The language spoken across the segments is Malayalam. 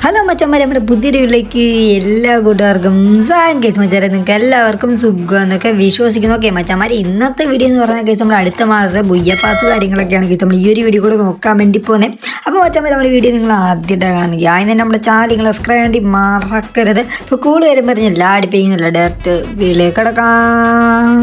ഹലോ മച്ചന്മാരെ, നമ്മുടെ പുതിയൊരു വീട്ടിലേക്ക് എല്ലാ കൂട്ടുകാർക്കും കേസ് മച്ചാരെ നിങ്ങൾക്ക് എല്ലാവർക്കും സുഖം എന്നൊക്കെ വിശ്വസിക്കുന്നു. ഓക്കെ മച്ചന്മാരെ, ഇന്നത്തെ വീഡിയോ എന്ന് പറഞ്ഞാൽ കേസ് നമ്മൾ അടുത്ത മാസം ബുയ്യപ്പാസ് കാര്യങ്ങളൊക്കെയാണ് കേസ് നമ്മൾ ഈ ഒരു വീഡിയോ കൂടെ നോക്കാൻ വേണ്ടി പോകുന്നത്. അപ്പോൾ മച്ചന്മാരെ, നമ്മുടെ വീഡിയോ നിങ്ങൾ ആദ്യമായിട്ടാണ് കാണുന്നെങ്കിൽ ആദ്യം തന്നെ നമ്മുടെ ചാനൽ നിങ്ങൾ സബ്സ്ക്രൈബ് വേണ്ടി മറക്കരുത്. ഇപ്പോൾ കൂടുതൽ വരും പറഞ്ഞ് എല്ലാ അടിപ്പിക്കുന്നില്ല, ഡയറക്റ്റ് വീട്ടിലേക്ക് കിടക്കാം.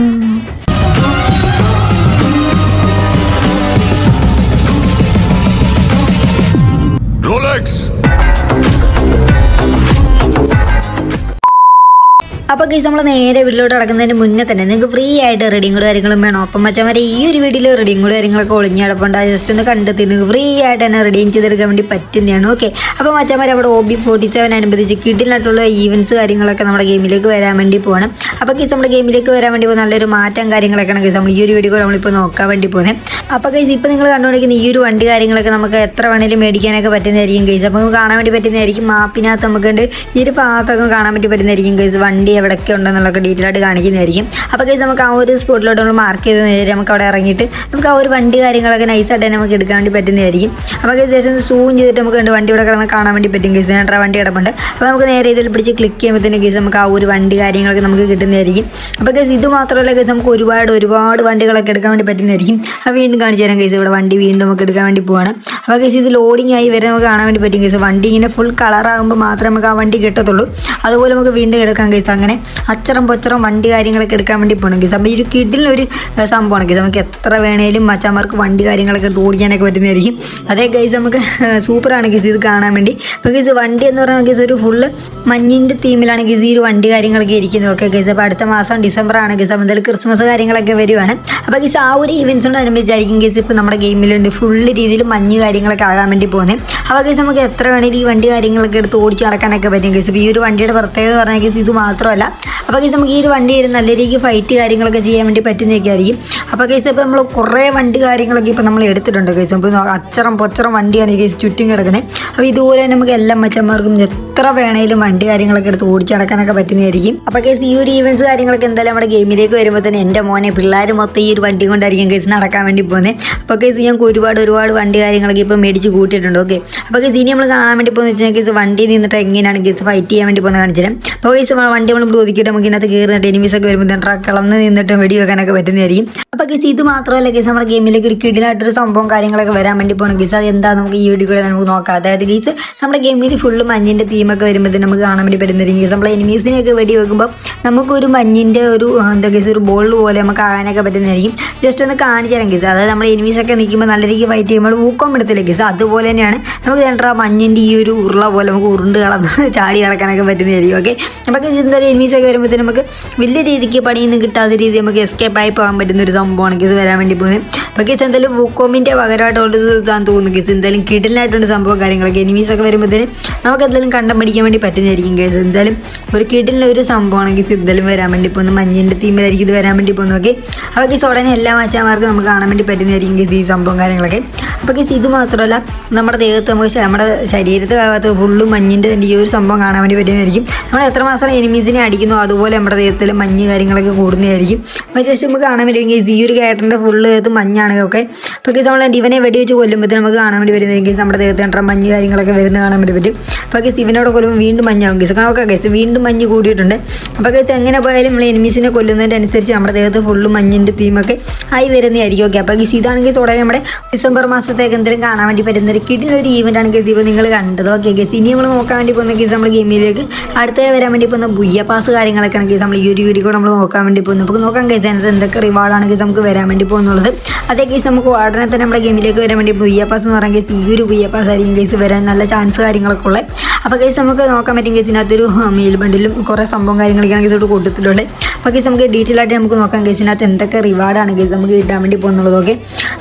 അപ്പോൾ കേസ് നമ്മൾ നേരെ വീട്ടിലോട്ട് കിടക്കുന്നതിന് മുന്നേ തന്നെ നിങ്ങൾക്ക് ഫ്രീ ആയിട്ട് റെഡിയും കൂടെ കാര്യങ്ങളും വേണം. അപ്പം മച്ചന്മാരെ, ഈ ഒരു വീഡിയോയിൽ റെഡിയും കൂടെ കാര്യങ്ങളൊക്കെ ഒളിഞ്ഞടപ്പുണ്ട്. ജസ്റ്റ് ഒന്ന് കണ്ടെത്തി നിങ്ങൾക്ക് ഫ്രീ ആയിട്ട് തന്നെ റെഡിയും ചെയ്തെടുക്കാൻ വേണ്ടി പറ്റുന്നതാണ്. ഓക്കെ, അപ്പോൾ മച്ചന്മാരെ, അവിടെ OB47 അനുബന്ധിച്ച് കിഡിലായിട്ടുള്ള ഈവൻസ് കാര്യങ്ങളൊക്കെ നമ്മുടെ ഗെയിമിലേക്ക് വരാൻ വേണ്ടി പോകണം. അപ്പോൾ കേസ് നമ്മുടെ ഗെയിമിലേക്ക് വരാൻ വേണ്ടി പോകുന്ന നല്ലൊരു മാറ്റം കാര്യങ്ങളൊക്കെയാണ് കേസ് നമ്മൾ ഈ ഒരു വീഡിയോ നമ്മളിപ്പോൾ നോക്കാൻ വേണ്ടി പോകുന്നത്. അപ്പോൾ കേസ് ഇപ്പോൾ നിങ്ങൾ കണ്ടുകൊണ്ടിരിക്കുന്ന ഈ ഒരു വണ്ടി കാര്യങ്ങളൊക്കെ നമുക്ക് എത്ര വേണേലും മേടിക്കാനൊക്കെ പറ്റുന്നതായിരിക്കും കേസ്. അപ്പോൾ നമുക്ക് കാണാൻ വേണ്ടി പറ്റുന്നതായിരിക്കും. മാപ്പിനകത്ത് നമുക്ക് ഈ ഒരു ഭാഗത്തൊക്കെ കാണാൻ വേണ്ടി പറ്റുന്നതായിരിക്കും കേസ്. വണ്ടി എവിടെയൊക്കെ ഉണ്ടെന്നുള്ളതൊക്കെ ഡീറ്റെയിൽ ആയിട്ട് കാണിക്കുന്നതായിരിക്കും. അപ്പോൾ കേസ് നമുക്ക് ആ ഒരു സ്പോട്ടിലോട്ട് നമ്മൾ മാർക്ക് ചെയ്ത് നേരെ നമുക്ക് അവിടെ ഇറങ്ങിയിട്ട് നമുക്ക് ആ ഒരു വണ്ടി കാര്യങ്ങളൊക്കെ നൈസായിട്ട് തന്നെ നമുക്ക് എടുക്കാൻ വേണ്ടി പറ്റുന്നതായിരിക്കും. അപ്പോൾ കേസ് ജസ്റ്റ് സൂം ചെയ്തിട്ട് നമുക്ക് വണ്ടി ഇവിടെ കിടന്ന് കാണാൻ വേണ്ടി പറ്റും കേസ്. നേരെ വണ്ടി കിടപ്പുണ്ട്. അപ്പോൾ നമുക്ക് നേരെ ഇതിൽ പിടിച്ച് ക്ലിക്ക് ചെയ്യുമ്പോഴത്തേനും കേസ് നമുക്ക് ആ ഒരു വണ്ടി കാര്യങ്ങളൊക്കെ നമുക്ക് കിട്ടുന്നതായിരിക്കും. അപ്പോൾ കേസ് ഇത് മാത്രമല്ല കേസ് നമുക്ക് ഒരുപാട് വണ്ടികളൊക്കെ എടുക്കാൻ വേണ്ടി പറ്റുന്നതായിരിക്കും. അത് വീണ്ടും കാണിച്ചു തരാം കേസ്. ഇവിടെ വണ്ടി വീണ്ടും നമുക്ക് എടുക്കാൻ വേണ്ടി പോവാണ്. അപ്പോൾ കേസ് ഇത് ലോഡിങ് ആയി വരെ നമുക്ക് കാണാൻ വേണ്ടി പറ്റും കേസ്. വണ്ടി ഇങ്ങനെ ഫുൾ കളറാകുമ്പോൾ മാത്രമേ നമുക്ക് ആ വണ്ടി കിട്ടത്തുള്ളൂ. അതുപോലെ നമുക്ക് വീണ്ടും എടുക്കാം കേസ്. അങ്ങനെ അച്ചറം പൊച്ചറം വണ്ടി കാര്യങ്ങളൊക്കെ എടുക്കാൻ വേണ്ടി പോകണം കേസ്. അപ്പോൾ ഈ ഒരു കിഡിലൊരു സംഭവമാണ് കേസ്. നമുക്ക് എത്ര വേണേലും മച്ചാന്മാർക്ക് വണ്ടി കാര്യങ്ങളൊക്കെ എടുത്ത് ഓടിക്കാനൊക്കെ പറ്റുന്നതായിരിക്കും. അതേ കേസ് നമുക്ക് സൂപ്പറാണ് കേസ് ഇത് കാണാൻ വേണ്ടി. അപ്പോൾ കേസ് വണ്ടി എന്ന് പറയുന്നത് കേസ് ഒരു ഫുള്ള് മഞ്ഞിൻ്റെ തീമിലാണ് കേസ് ഈ ഒരു വണ്ടി കാര്യങ്ങളൊക്കെ ഇരിക്കുന്നത്. ഓക്കെ കേസ്, അപ്പോൾ അടുത്ത മാസം ഡിസംബർ ആണ് കേസ്. അപ്പോൾ എന്തായാലും ക്രിസ്മസ് കാര്യങ്ങളൊക്കെ വരുവാണ്. അപ്പോൾ കേസ് ആ ഒരു ഇവൻസിനോട് അനുബന്ധിച്ചായിരിക്കും കേസ് ഇപ്പോൾ നമ്മുടെ ഗെയിമിലുണ്ട് ഫുള്ള് രീതിയിൽ മഞ്ഞ് കാര്യങ്ങളൊക്കെ ആകാൻ വേണ്ടി പോകുന്നത്. അപ്പോൾ കേസ് നമുക്ക് എത്ര വേണേലും ഈ വണ്ടി കാര്യങ്ങളൊക്കെ എടുത്ത് ഓടിച്ച് നടക്കാനൊക്കെ പറ്റും കേസ്. ഇപ്പോൾ ഈ ഒരു വണ്ടിയുടെ പ്രത്യേകത പറഞ്ഞാൽ കേസ് ഇത് മാത്രമല്ല. അപ്പോൾ കേസ് നമുക്ക് ഈ ഒരു വണ്ടി നല്ല രീതിക്ക് ഫൈറ്റ് കാര്യങ്ങളൊക്കെ ചെയ്യാൻ വേണ്ടി പറ്റുന്നതൊക്കെ ആയിരിക്കും. അപ്പോൾ കേസ് ഇപ്പോൾ നമ്മൾ കുറേ വണ്ടി കാര്യങ്ങളൊക്കെ ഇപ്പോൾ നമ്മൾ എടുത്തിട്ടുണ്ട് കേസ്. അപ്പോൾ അച്ചറം പൊച്ചറം വണ്ടിയാണ് ഈ കേസ് ചുറ്റും കിടക്കുന്നത്. അപ്പോൾ ഇതുപോലെ തന്നെ നമുക്ക് എല്ലാ മച്ചന്മാർക്കും എത്ര വേണേലും വണ്ടി കാര്യങ്ങളൊക്കെ എടുത്ത് ഓടിച്ച് നടക്കാനൊക്കെ പറ്റുന്നതായിരിക്കും. അപ്പോൾ കേസ് ഈ ഒരു ഈവൻസ് കാര്യങ്ങളൊക്കെ എന്തായാലും നമ്മുടെ ഗെയിമിലേക്ക് വരുമ്പോൾ തന്നെ എൻ്റെ മോനെ പിള്ളേർ മൊത്തം ഈ ഒരു വണ്ടി കൊണ്ടായിരിക്കും കേസ് നടക്കാൻ വേണ്ടി പോകുന്നത്. അപ്പോൾ കേസ് ഞങ്ങൾക്ക് ഒരുപാട് വണ്ടി കാര്യങ്ങളൊക്കെ ഇപ്പോൾ മേടിച്ച് കൂട്ടിയിട്ടുണ്ട്. ഓക്കെ, അപ്പോൾ കേസ് ഇനി നമ്മൾ കാണാൻ വേണ്ടി പോകുന്നത് വെച്ചാൽ കേസ് വണ്ടി നിന്നിട്ട് എങ്ങനെയാണ് കേസ് ഫൈറ്റ് ചെയ്യാൻ വേണ്ടി പോകുന്നത് കാണിച്ചു തരാം. അപ്പോൾ കേസ് വണ്ടി നമ്മൾ ഒതുക്കിയിട്ട് നമുക്ക് ഇതിനകത്ത് കയറുന്നിട്ട് എനിമീസൊക്കെ വരുമ്പോൾ കളന്ന് നിന്നിട്ട് വെടി വെക്കാനൊക്കെ പറ്റുന്നതായിരിക്കും. അപ്പോൾ കേസ് ഇത് മാത്രമല്ല കേസ് നമ്മുടെ ഗെയിമിലേക്ക് ഒരു കിടിലായിട്ടൊരു സംഭവം കാര്യങ്ങളൊക്കെ വരാൻ വേണ്ടി പോകണം കേസ്. അത് എന്താ നമുക്ക് ഈ വീഡിയോ കൂടെ നമുക്ക് നോക്കാം. അതായത് കേസ് നമ്മുടെ ഗെയിമിൽ ഫുള്ള് മഞ്ഞിൻ്റെ തീമൊക്കെ വരുമ്പോഴത്തേന് നമുക്ക് കാണാൻ വേണ്ടി പറ്റുന്നതായിരിക്കും കേസ്. നമ്മൾ എനിമീസിനെയൊക്കെ വെടി വെക്കുമ്പോൾ നമുക്കൊരു മഞ്ഞിൻ്റെ ഒരു എന്താ കേസ് ഒരു ബോൾ പോലെ നമുക്ക് ആകാനൊക്കെ പറ്റുന്നതായിരിക്കും. ജസ്റ്റ് ഒന്ന് കാണിച്ചു തരാം കേസ്. അതായത് നമ്മുടെ എനിമീസൊക്കെ നിൽക്കുമ്പോൾ നല്ല രീതിക്ക് ഫൈറ്റ് ചെയ്യുമ്പോൾ ഊക്കം എടുത്തില്ല കേസ്. അതുപോലെ തന്നെയാണ് നമുക്ക് രണ്ടാ മഞ്ഞിൻ്റെ ഈ ഒരു ഉരുള പോലെ നമുക്ക് ഉരുണ്ട് കളന്ന് ചാടി കിടക്കാനൊക്കെ പറ്റുന്നതായിരിക്കും. ഓക്കെ, അപ്പോൾ എന്തായാലും എനിമീസൊക്കെ വരുമ്പോഴത്തേന് നമുക്ക് വലിയ രീതിക്ക് പണിയൊന്നും കിട്ടാത്ത രീതി നമുക്ക് എസ്കേപ്പ് ആയി പോകാൻ പറ്റുന്ന ഒരു സംഭവമാണ് കേസ് വരാൻ വേണ്ടി പോകുന്നത്. അപ്പോൾ കേസ് എന്തായാലും വൂക്കോമിൻ്റെ പകരമായിട്ടുള്ള ഇതാന്ന് തോന്നുന്നു കേസ്. എന്തായാലും കിടിലായിട്ടുണ്ട് സംഭവം കാര്യങ്ങളൊക്കെ. എനിമീസൊക്കെ വരുമ്പോഴത്തേന് നമുക്ക് എന്തായാലും കണ്ടം പഠിക്കാൻ വേണ്ടി പറ്റുന്നതായിരിക്കും കേസ്. എന്തായാലും ഒരു കിടിലിൻ്റെ ഒരു സംഭവമാണ് കേസ് എന്തായാലും വരാൻ വേണ്ടി പോകുന്നത്. മഞ്ഞിൻ്റെ തീമിലായിരിക്കും ഇത് വരാൻ വേണ്ടി പോകുന്നത്. ഓക്കെ, അപ്പോൾ കേസ് ഉടനെ എല്ലാ മച്ചാന്മാർക്കും നമുക്ക് കാണാൻ വേണ്ടി പറ്റുന്നതായിരിക്കും കേസ് ഈ സംഭവം കാര്യങ്ങളൊക്കെ. അപ്പോൾ കേസ് ഇത് മാത്രമല്ല നമ്മുടെ ദേഹത്ത് നമുക്ക് നമ്മുടെ ശരീരത്തെ ഭാഗത്ത് ഫുള്ളും മഞ്ഞിൻ്റെ ഈ ഒരു സംഭവം കാണാൻ വേണ്ടി പറ്റുന്നതായിരിക്കും. നമ്മൾ എത്ര മാസം എനിമീസിനെ അടിക്കുന്നു അതുപോലെ നമ്മുടെ ദേഹത്തിൽ മഞ്ഞ് കാര്യങ്ങളൊക്കെ കൂടുന്നതായിരിക്കും. അപ്പോൾ ജസ്റ്റ് നമുക്ക് കാണാൻ വേണ്ടി ഈ ഒരു ക്യാരക്ടറിൻ്റെ ഫുള്ള് ദേഹത്ത് മഞ്ഞാണ്. ഓക്കെ, അപ്പോൾ കേസ് നമ്മൾ ഇവനെ വെടി വെച്ച് കൊല്ലുമ്പോഴത്തേന് നമുക്ക് കാണാൻ വേണ്ടി വരുന്നതായിരിക്കും നമ്മുടെ ദേഹത്ത് കണ്ട മഞ്ഞ് കാര്യങ്ങളൊക്കെ വരുന്നത് കാണാൻ വേണ്ടി പറ്റും. അപ്പോൾ കേസ് ഇവനോട് കൊല്ലുമ്പോൾ വീണ്ടും മഞ്ഞാകും കേസ്. ഓക്കെ കേസ് വീണ്ടും മഞ്ഞ് കൂടിയിട്ടുണ്ട്. അപ്പോൾ കേസ് എങ്ങനെ പോയാലും നമ്മൾ എനിമീസിനെ കൊല്ലുന്നതിൻ്റെ അനുസരിച്ച് നമ്മുടെ ദേഹത്ത് ഫുള്ള് മഞ്ഞിൻ്റെ തീമൊക്കെ ആയി വരുന്നതായിരിക്കും. ഓക്കെ, അപ്പോൾ കേസ് ഇതാണെങ്കിൽ തുടങ്ങി നമ്മുടെ ഡിസംബർ മാസത്തേക്ക് എന്തെങ്കിലും കാണാൻ വേണ്ടി പറ്റുന്ന ഒരു കിടിലൊരു ഈവൻ്റാണ് കേസ് ഇപ്പോൾ നിങ്ങൾ കണ്ടത്. ഓക്കെ കേസ് ഇനി നമ്മൾ നോക്കാൻ വേണ്ടി പോകുന്ന കേസ് നമ്മുടെ ഗെയിമിലേക്ക് അടുത്ത വരാൻ വേണ്ടി പോകുന്ന ബുയ്യപ്പാസ് കാര്യങ്ങളൊക്കെയാണ് കേസ് നമ്മൾ ഈ ഒരു വീഡിയോ നമ്മൾ നോക്കാൻ വേണ്ടി പോകുന്നു. അപ്പോൾ നോക്കാൻ കേസ് അതിനകത്ത് എന്തൊക്കെ റിവാർഡാണ് കേസ് നമുക്ക് വരാൻ വേണ്ടി പോകുന്നുള്ളത്. അതേ കേസ് നമുക്ക് ഉടനെ തന്നെ നമ്മുടെ ഗെയിമിലേക്ക് വരാൻ വേണ്ടി ബുയ്യപ്പാസ് എന്ന് പറയാൻ കേസ് ഈ ഒരു ബുയ്യപ്പാസ് ആയിരിക്കും കേസ് വരാൻ നല്ല ചാൻസ് കാര്യങ്ങളൊക്കെ ഉള്ളത്. അപ്പോൾ കേസ് നമുക്ക് നോക്കാൻ പറ്റും കേസ് ഇതിനകത്തൊരു മീൽ ബണ്ടിലും കുറേ സംഭവം കാര്യങ്ങളൊക്കെയാണ് കേസ് കൊടുത്തിട്ടുണ്ട്. അപ്പോൾ കേസ് നമുക്ക് ഡീറ്റെയിൽ ആയിട്ട് നമുക്ക് നോക്കാം കേസിനകത്ത് എന്തൊക്കെ റിവാർഡാണ് കേസ് നമുക്ക് കിട്ടാൻ വേണ്ടി പോകുന്നുള്ളത്. ഓക്കെ,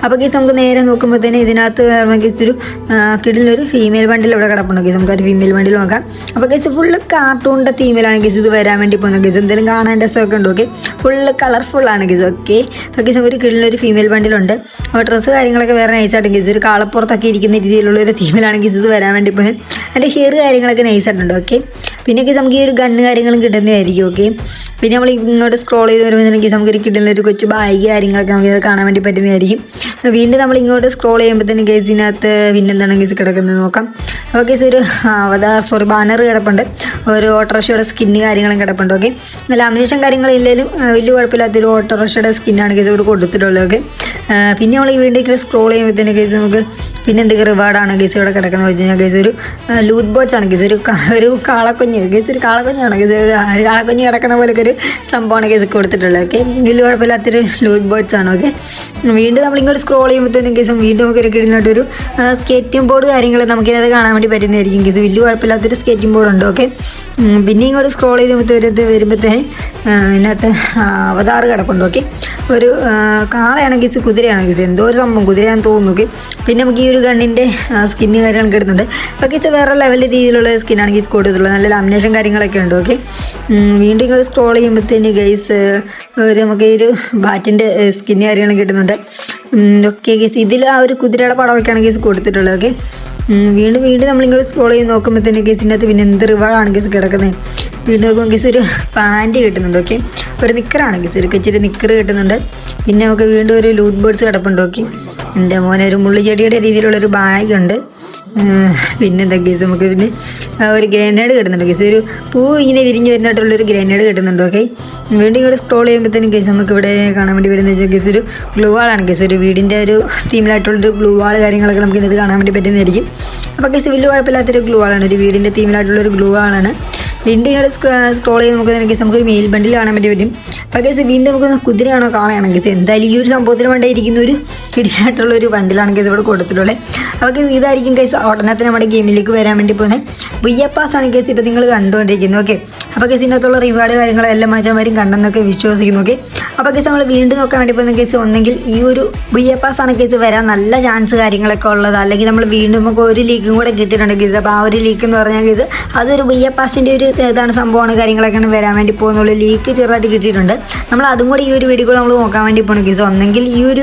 അപ്പോൾ കേസ് നമുക്ക് നേരെ നോക്കുമ്പോൾ തന്നെ ഇതിനകത്ത് കേസ് ഒരു കിടിലൊരു ഫീമെയിൽ ബണ്ടിൽ ഇവിടെ കിടപ്പുണ്ട് കേസ്. നമുക്ക് ഒരു ഫീമെയിൽ ബണ്ടിൽ നോക്കാം. അപ്പോൾ കേസ് ഫുള്ള് കാർട്ടൂണിൻ്റെ തീമിലാണ് കേസ് ഇത് വരാൻ വേണ്ടി പോകുന്നത് കേസ്. എന്തെങ്കിലും കാണാൻ രസമൊക്കെ ഉണ്ട്. ഓക്കെ, ഫുള്ള് കളർഫുള്ളാണ് കേസ്. ഓക്കെ, അപ്പോൾ കേസ് ഒരു കിടിലൊരു ഫീമെയിൽ ബണ്ടിലുണ്ട്. അപ്പോൾ ഡ്രസ്സ് കാര്യങ്ങളൊക്കെ വേറെ നൈസായിട്ട് കേസ് ഒരു കാളപ്പുറത്തൊക്കെ ഇരിക്കുന്ന രീതിയിലുള്ള ഒരു തീമിലാണ് കേസ് ഇത് വരാൻ വേണ്ടി പോകുന്നത്. അതിൻ്റെ ഹെയർ കാര്യങ്ങളൊക്കെ നൈസായിട്ടുണ്ട്. ഓക്കെ, പിന്നെ കേസ് നമുക്ക് ഈ ഒരു ഗണ്ണ് കാര്യങ്ങളും കിട്ടുന്നതായിരിക്കും. ഓക്കെ, പിന്നെ നമ്മൾ ഇങ്ങോട്ട് സ്ക്രോൾ ചെയ്ത് വരുമ്പോഴത്തേക്ക് നമുക്കൊരു കിട്ടുന്ന ഒരു കൊച്ചു ബാഗ് കാര്യങ്ങളൊക്കെ നമുക്ക് കാണാൻ വേണ്ടി പറ്റുന്നതായിരിക്കും. വീണ്ടും നമ്മൾ ഇങ്ങോട്ട് സ്ക്രോൾ ചെയ്യുമ്പോഴത്തേനും കേസിനകത്ത് പിന്നെന്താണ് കേസ് കിടക്കുന്നത് നോക്കാം. അപ്പോൾ കേസ് ഒരു ബാനർ കിടപ്പുണ്ട്, ഒരു ഓട്ടോറിക്ഷയുടെ സ്കിന്ന് കാര്യങ്ങളും കിടപ്പുണ്ട്. ഓക്കെ, ലാമിനേഷൻ കാര്യങ്ങളില്ലെങ്കിലും വലിയ കുഴപ്പമില്ലാത്തൊരു ഓട്ടോറിക്ഷയുടെ സ്കിന്നാണ് കേസ് ഇവിടെ കൊടുത്തിട്ടുള്ളത്. ഓക്കെ, പിന്നെ നമ്മൾ ഈ വീണ്ടും സ്ക്രോൾ ചെയ്യുമ്പോഴത്തേനും കേസ് നമുക്ക് പിന്നെ എന്തൊക്കെ റിവാർഡാണ് കേസ് ഇവിടെ കിടക്കുന്നത് വെച്ച് കഴിഞ്ഞാൽ കേസ് ഒരു ലൂട്ട് ബോട്ട്സ് ആണ് കേസ്, ഒരു കാളക്കുഞ്ഞ് കേസ്, ഒരു കാളക്കുഞ്ഞാണ് കേസ്, കാളക്കുഞ്ഞ് കിടക്കുന്ന പോലൊക്കെ ഒരു സംഭവമാണ് കേസ് കൊടുത്തിട്ടുള്ളത്. ഓക്കെ, വലിയ കുഴപ്പമില്ലാത്തൊരു ലൂട്ട് ബോട്ട്സ് ആണ്. ഓക്കെ, വീണ്ടും നമ്മളിങ്ങോട്ട് സ്ക്രോൾ ചെയ്യുമ്പോഴത്തേനും കേസും വീണ്ടും നമുക്ക് ഒരു കിടന്നിട്ടൊരു സ്കേറ്റിംഗ് ബോർഡ് കാര്യങ്ങൾ നമുക്കിത് കാണാൻ വേണ്ടി പറ്റുന്നതായിരിക്കും കേസ്. വലിയ കുഴപ്പമില്ലാത്തൊരു സ്കേറ്റിംഗ് ബോർഡ് ഉണ്ട്. ഓക്കെ, പിന്നെ ഇങ്ങോട്ട് സ്ക്രോൾ ചെയ്ത് വരുമ്പോഴത്തേന് ഇതിനകത്ത് അവതാർ കിടപ്പുണ്ട്. ഓക്കെ, ഒരു കാളയാണ് കേസ്, കുതിരയാണ് കേസ്, എന്തോ ഒരു സംഭവം കുതിരയാണെന്ന് തോന്നുന്നു. ഓക്കെ, പിന്നെ നമുക്ക് ഈ ഒരു ഗണ്ണിൻ്റെ സ്കിന്ന് കാര്യങ്ങളൊക്കെ കിട്ടുന്നുണ്ട്. അപ്പോൾ കേസ് വേറെ ലെവൽ രീതിയിലുള്ള സ്കിന്നാണ് കേസ് കൊടുത്തിട്ടുള്ളത്, നല്ല ലാമിനേഷൻ കാര്യങ്ങളൊക്കെ ഉണ്ട്. ഓക്കെ, വീണ്ടും ഇങ്ങോട്ട് സ്ക്രോൾ ചെയ്യുമ്പോഴത്തേന് ഗൈസ് നമുക്ക് ഈ ഒരു ബാറ്റിൻ്റെ സ്കിന്ന് കാര്യങ്ങളും കിട്ടുന്നുണ്ട്. ഓക്കെ കേസ്, ഇതിൽ ആ ഒരു കുതിരയുടെ പടമൊക്കെയാണ് കേസ് കൊടുത്തിട്ടുള്ളത്. ഓക്കെ, വീണ്ടും നമ്മളിങ്ങനെ സ്ക്രോൾ ചെയ്ത് നോക്കുമ്പോഴത്തേന് കേസിൻ്റെ അകത്ത് പിന്നെ എന്ത് റിവാർഡാണ് കേസ് കിടക്കുന്നത്. വീണ്ടും നോക്കുമ്പോൾ കേസ് ഒരു പാൻറ്റ് കിട്ടുന്നുണ്ട്. ഓക്കെ, ഒരു നിക്കറാണ് കേസ്, ഒരു കൊച്ചിരി നിക്കർ കിട്ടുന്നുണ്ട്. പിന്നെ നമുക്ക് വീണ്ടും ഒരു ലൂട്ട് ബോർഡ്സ് കിടപ്പുണ്ട്. ഓക്കെ, എൻ്റെ മോനെ ഒരു മുള്ളിച്ചെടിയുടെ രീതിയിലുള്ളൊരു ബാഗുണ്ട്. പിന്നെ എന്താ കേസ് നമുക്ക് പിന്നെ ഒരു ഗ്രനേഡ് കിട്ടുന്നുണ്ട് കേസ്, ഒരു പൂ ഇങ്ങനെ വിരിഞ്ഞ് വരുന്നതായിട്ടുള്ളൊരു ഗ്രനേഡ് കിട്ടുന്നുണ്ട്. ഓക്കെ, വീണ്ടും ഇവിടെ സ്ക്രോൾ ചെയ്യുമ്പോഴത്തേനും കേസ് നമുക്ക് ഇവിടെ കാണാൻ വേണ്ടി വരുന്ന വെച്ചാൽ കേസ് ഒരു ഗ്ലൂ വാളാണ് കേസ്, ഒരു വീടിൻ്റെ ഒരു തീമിലായിട്ടുള്ളൊരു ഗ്ലൂ വാൾ കാര്യങ്ങളൊക്കെ നമുക്ക് ഇത് കാണാൻ വേണ്ടി പറ്റുന്നതായിരിക്കും. അപ്പോൾ കേസ് വലിയ കുഴപ്പമില്ലാത്തൊരു ഗ്ലൂ വാളാണ്, ഒരു വീടിൻ്റെ തീമിലായിട്ടുള്ളൊരു ഗ്ലൂ വാളാണ്. വീണ്ടും ഇവിടെ സ്ക്രോൾ ചെയ്ത് നോക്കുന്നതിന് നമുക്കൊരു മെയിൽ ബണ്ടിൽ കാണാൻ വേണ്ടി പറ്റും. അപ്പോൾ കേസ് വീണ്ടും നമുക്ക് കുതിരയാണോ കാളയാണോ കേസ്, എന്തായാലും ഈ ഒരു സംഭവത്തിന് വേണ്ടി ഇരിക്കുന്ന ഒരു കിടിച്ചായിട്ടുള്ളൊരു ബണ്ടിലാണ് കേസ് ഇവിടെ കൊടുത്തിട്ടുള്ളത്. അപ്പോൾ കേസ് ഇതായിരിക്കും കേസ് ഉടനത്തെ നമ്മുടെ ഗെയിമിലേക്ക് വരാൻ വേണ്ടി പോകുന്നത് VFS ആണ് കേസ് ഇപ്പോൾ നിങ്ങൾ കണ്ടുകൊണ്ടിരിക്കുന്നത്. ഓക്കെ, അപ്പോൾ കേസ് ഇതിനകത്തുള്ള റിവാർഡ് കാര്യങ്ങളെല്ലാം മച്ചാന്മാരും കണ്ടെന്നൊക്കെ വിശ്വസിക്കുന്നു. ഓക്കെ, അപ്പോൾ കേസ് നമ്മൾ വീണ്ടും നോക്കാൻ വേണ്ടി പോകുന്ന കേസ് ഒന്നെങ്കിൽ ഈ ഒരു VFS ആണ് കേസ് വരാൻ നല്ല ചാൻസ് കാര്യങ്ങളൊക്കെ ഉള്ളത്, അല്ലെങ്കിൽ നമ്മൾ വീണ്ടും നമുക്ക് ഒരു ലീക്കും കൂടെ കിട്ടിയിട്ടുണ്ട് കേസ്. അപ്പോൾ ആ ഒരു ലീക്ക് എന്ന് പറഞ്ഞാൽ കേസ് അതൊരു VFSൻ്റെ ഒരു ഇതാണ് സംഭവമാണ് കാര്യങ്ങളൊക്കെയാണ് വരാൻ വേണ്ടി പോകുന്നുള്ളൂ. ലീക്ക് ചെറുതായിട്ട് കിട്ടിയിട്ടുണ്ട്, നമ്മൾ അതും കൂടി ഈ ഒരു വീഡിയോ കൂടെ നമ്മൾ നോക്കാൻ വേണ്ടി പോകണം കേസ്. ഒന്നെങ്കിൽ ഈ ഒരു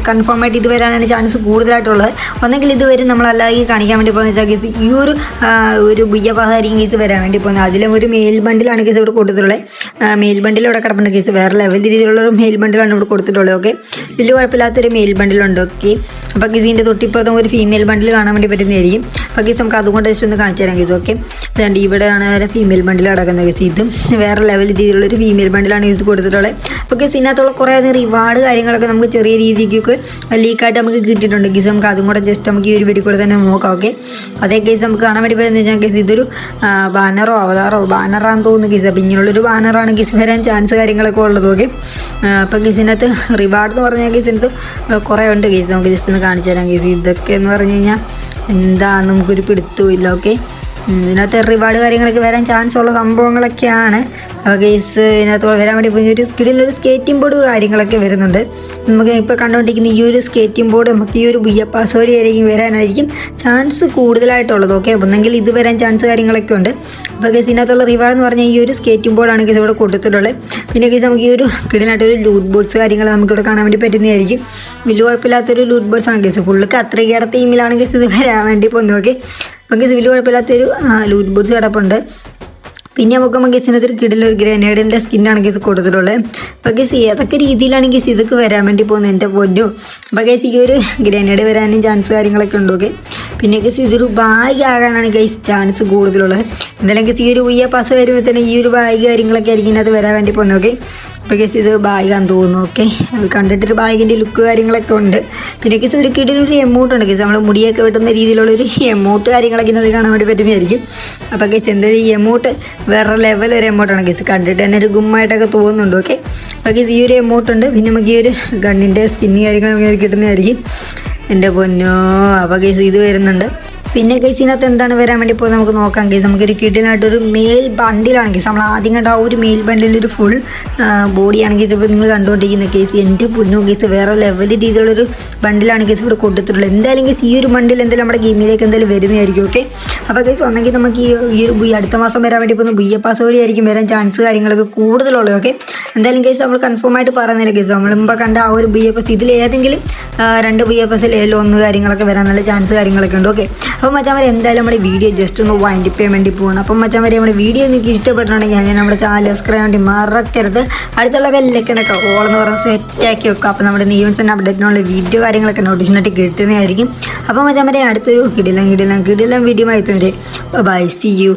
കൺഫേം ആയിട്ട് ഇത് വരാനാണ് ചാൻസ് കൂടുതലായിട്ടുള്ളത്, ഒന്നെങ്കിൽ ഇത് വരും നമ്മളല്ലാതെ കാണിക്കാൻ വേണ്ടി പോകുന്ന വെച്ചാൽ കേസ് ഈ ഒരു VFS ആയിരിക്കും കേസ് വരാൻ വേണ്ടി പോകുന്നത്. അതിലും ഒരു മെയിൽ ബണ്ടിലാണ് കേസ് ഇവിടെ കൊടുത്തിട്ടുള്ളത്. മെയിൽ ബണ്ടിൽ ഇവിടെ കിടപ്പുണ്ട് കേസ്, വേറെ ലെവൽ രീതിയിലുള്ളൊരു മെയിൽ ബണ്ടിലാണ് ഇവിടെ കൊടുത്തിട്ടുള്ളത്. ഓക്കെ, വലിയ കുഴപ്പമില്ലാത്തൊരു മെയിൽ ബണ്ടിലുണ്ട്. ഓക്കെ, അപ്പോൾ കേസ് ഇതിൻ്റെ തൊട്ടിപ്പുറത്തും ഒരു ഫീമെയിൽ ബണ്ടിൽ കാണാൻ വേണ്ടി പറ്റുന്നതായിരിക്കും. അപ്പോൾ കേസ് നമുക്ക് അതുകൊണ്ട് ജസ്റ്റ് ഒന്ന് കാണിച്ചു തരാം കേസ്. ഓക്കെ, അതുകൊണ്ട് ഇവിടെയാണ് ഫീമെയിൽ ബണ്ടിൽ കിടക്കുന്നത് കേസ്, ഇതും വേറെ ലെവൽ രീതിയിലുള്ളൊരു ഫീമെയിൽ ബണ്ടിലാണ് കേസ് കൊടുത്തിട്ടുള്ളത്. അപ്പോൾ കേസ് ഇതിനകത്തുള്ള കുറേ റിവാർഡ് കാര്യങ്ങളൊക്കെ നമുക്ക് ചെറിയ രീതിക്കൊക്കെ ലീക്കായിട്ട് നമുക്ക് കിട്ടിയിട്ടുണ്ട് കേസ്. നമുക്ക് അതും കൂടെ ജസ്റ്റ് നമുക്ക് ഈ ഒരു വീഡിയോ കൂടെ തന്നെ നോക്കാം. ഓക്കെ, അതേ കേസ് നമുക്ക് കാണാൻ വേണ്ടി പറ്റുന്നത് വെച്ചാൽ കേസ് ഇതൊരു ബാനറോ ബാനറാന്ന് തോന്നുന്നു കേസ്. അപ്പോൾ ഇങ്ങനെയുള്ളൊരു ബാനറാണ് കേസ് വരാൻ ചാൻസ് കാര്യങ്ങളൊക്കെ ഉള്ളത്. ഓക്കെ, അപ്പോൾ കേസിനകത്ത് റിവാർഡ് എന്ന് പറഞ്ഞാൽ കേസിനകത്ത് കുറേ ഉണ്ട് കേസ്, നമുക്ക് ജസ്റ്റ് ഒന്ന് കാണിച്ചു തരാം കേസ്. ഇതൊക്കെ എന്ന് പറഞ്ഞു കഴിഞ്ഞാൽ എന്താണെന്ന് നമുക്കൊരു പിടുത്തവും ഇല്ല. ഓക്കെ, ഇതിനകത്ത് റിവാർഡ് കാര്യങ്ങളൊക്കെ വരാൻ ചാൻസ് ഉള്ള സംഭവങ്ങളൊക്കെയാണ്. അപ്പോൾ കേസ് ഇതിനകത്ത് വരാൻ വേണ്ടി പോയി ഒരു സ്കിഡിലൊരു സ്കേറ്റിംഗ് ബോർഡ് കാര്യങ്ങളൊക്കെ വരുന്നുണ്ട്. നമുക്ക് ഇപ്പോൾ കണ്ടുകൊണ്ടിരിക്കുന്ന ഈ ഒരു സ്കേറ്റിംഗ് ബോർഡ് നമുക്ക് ഈ ഒരു VFS വഴിയായിരിക്കും വരാനായിരിക്കും ചാൻസ് കൂടുതലായിട്ടുള്ളത്. ഓക്കെ, ഒന്നെങ്കിൽ ഇത് വരാൻ ചാൻസ് കാര്യങ്ങളൊക്കെ ഉണ്ട്. അപ്പോൾ കേസ് ഇതിനകത്തുള്ള റിവാർഡ് എന്ന് പറഞ്ഞാൽ ഈ ഒരു സ്കേറ്റിംഗ് ബോർഡാണ് കേസ് ഇവിടെ കൊടുത്തിട്ടുള്ളത്. പിന്നെ കേസ് നമുക്ക് ഈ ഒരു കിടിലായിട്ടൊരു ലൂട്ട് ബോർഡ്സ് കാര്യങ്ങൾ നമുക്കിവിടെ കാണാൻ വേണ്ടി പറ്റുന്നതായിരിക്കും. വലിയ കുഴപ്പമില്ലാത്തൊരു ലൂട്ട് ബോർഡ്സ് ആണ് കേസ്, ഫുള്ള് കത്രികയുടെ തീമിലാണ് കേസ് ഇത് വരാൻ വേണ്ടി പോകുന്നത്. ഓക്കെ, അപ്പോൾ കേസ് വലിയ കുഴപ്പമില്ലാത്തൊരു ലൂട്ട് ബോർഡ്സ് കിടപ്പുണ്ട്. പിന്നെ നമുക്ക് കേസിനകത്ത് ഒരു കിടിലൊരു ഗ്രനേഡിൻ്റെ സ്കിന്നാണ് കേസ് കൊടുത്തിട്ടുള്ളത്. അപ്പോൾ കേസ് ഏതൊക്കെ രീതിയിലാണ് കേസ് ഇതൊക്കെ വരാൻ വേണ്ടി പോകുന്നത് എൻ്റെ പൊന്നു. അപ്പോൾ കേസ് ഈ ഒരു ഗ്രനേഡ് വരാനും ചാൻസ് കാര്യങ്ങളൊക്കെ ഉണ്ട്. ഓക്കെ, പിന്നെ കേസ് ഇതൊരു ബാഗ് ആകാനാണ് കേസ് ചാൻസ് കൂടുതലുള്ളത്. എന്തായാലും കേസ് ഈ ഒരു VFS വരുമ്പോൾ തന്നെ ഈ ഒരു ബാഗ് കാര്യങ്ങളൊക്കെ ആയിരിക്കും ഇതിനകത്ത് വരാൻ വേണ്ടി പോകുന്നത്. ഓക്കെ, അപ്പോൾ കേസ് ഇത് ബാഗാന്ന് തോന്നുന്നു. ഓക്കെ, അത് കണ്ടിട്ടൊരു ബാഗിൻ്റെ ലുക്ക് കാര്യങ്ങളൊക്കെ ഉണ്ട്. പിന്നെ കേസ് ഒരു കിടിലൊരു എമൗണ്ട് കേസ്, നമ്മൾ മുടിയൊക്കെ വെട്ടുന്ന രീതിയിലുള്ളൊരു എമൗണ്ട് കാര്യങ്ങളൊക്കെ ഇതിനകത്ത് കാണാൻ വേണ്ടി പറ്റുന്നതായിരിക്കും. അപ്പോൾ കേസ് എന്തായാലും ഈ എമൗണ്ട് വേറെ ലെവൽ ഒരു എമൗണ്ടാണ് കേസ്, കണ്ടിട്ട് തന്നെ ഒരു ഗുമ്മായിട്ടൊക്കെ തോന്നുന്നുണ്ട്. ഓക്കെ, അപ്പോൾ കേസ് ഈ ഒരു എമൗണ്ട് ഉണ്ട്. പിന്നെ നമുക്ക് ഈ ഒരു ഗണ്ണിൻ്റെ സ്കിന്ന് കാര്യങ്ങളൊക്കെ കിട്ടുന്നതായിരിക്കും എൻ്റെ പൊന്നോ. അപ്പോൾ കേസ് ഇത് വരുന്നുണ്ട്. പിന്നെ കേസ് ഇതിനകത്ത് എന്താണ് വരാൻ വേണ്ടി പോകുന്നത് നമുക്ക് നോക്കാം കേസ്. നമുക്കൊരു കിടിലായിട്ടൊരു മെയിൽ ബണ്ടിലാണ് കേസ്, നമ്മൾ ആദ്യം കണ്ട ആ ഒരു മെയിൽ ബണ്ടിലൊരു ഫുൾ ബോഡിയാണ് കേസ് ഇപ്പോൾ നിങ്ങൾ കണ്ടുകൊണ്ടിരിക്കുന്ന കേസ്. എൻ്റെ പൊന്നു കേസ് വേറെ ലെവൽ രീതിയിലുള്ളൊരു ബണ്ടിലാണ് കേസ് ഇവിടെ കൊടുത്തിട്ടുള്ളത്. എന്തായാലും കേസ് ഈ ഒരു ബണ്ടിൽ എന്തായാലും നമ്മുടെ ഗെയിമിലേക്ക് എന്തായാലും വരുന്നതായിരിക്കും. ഓക്കെ, അപ്പോൾ കേസ് ഒന്നെങ്കിൽ നമുക്ക് ഈ ഒരു അടുത്ത മാസം വരാൻ വേണ്ടി പോകുന്ന VFS വഴിയായിരിക്കും വരാൻ ചാൻസ് കാര്യങ്ങളൊക്കെ കൂടുതലുള്ളത്. ഓക്കെ, എന്തായാലും കേസ് നമ്മൾ കൺഫേം ആയിട്ട് പറയുന്നില്ല കേസ്, നമ്മൾ മുമ്പ് കണ്ട ആ ഒരു VFS ഇതിലേതെങ്കിലും 2 VFS ഒന്ന് കാര്യങ്ങളൊക്കെ വരാൻ നല്ല ചാൻസ് കാര്യങ്ങളൊക്കെ ഉണ്ട്. ഓക്കെ, അപ്പോൾ മച്ചാൻ വരെ എന്തായാലും നമ്മുടെ വീഡിയോ ജസ്റ്റ് ഒന്ന് വൈൻഡപ്പ് ചെയ്യാൻ വേണ്ടി പോകണം. അപ്പം മച്ചാൻ വരെ നമ്മുടെ വീഡിയോ നിങ്ങൾക്ക് ഇഷ്ടപ്പെട്ടിട്ടുണ്ടെങ്കിൽ അങ്ങനെ നമ്മുടെ ചാനൽ സബ്സ്ക്രൈബ് വേണ്ടി മറക്കരുത്. അടുത്തുള്ള ബെല്ലൊക്കെ ഓളെന്ന് പറഞ്ഞ് സെറ്റാക്കി വെക്കുക. അപ്പോൾ നമ്മുടെ ഈവൻസിൻ്റെ അപ്ഡേറ്റിനുള്ള വീഡിയോ കാര്യങ്ങളൊക്കെ നോട്ടിഫിക്കേഷനായിട്ട് കിട്ടുന്നതായിരിക്കും. അപ്പോൾ മച്ചാൻ വരെ അടുത്തൊരു കിടിലം വീഡിയോ ആയി തന്നെ ബൈ, സി യു.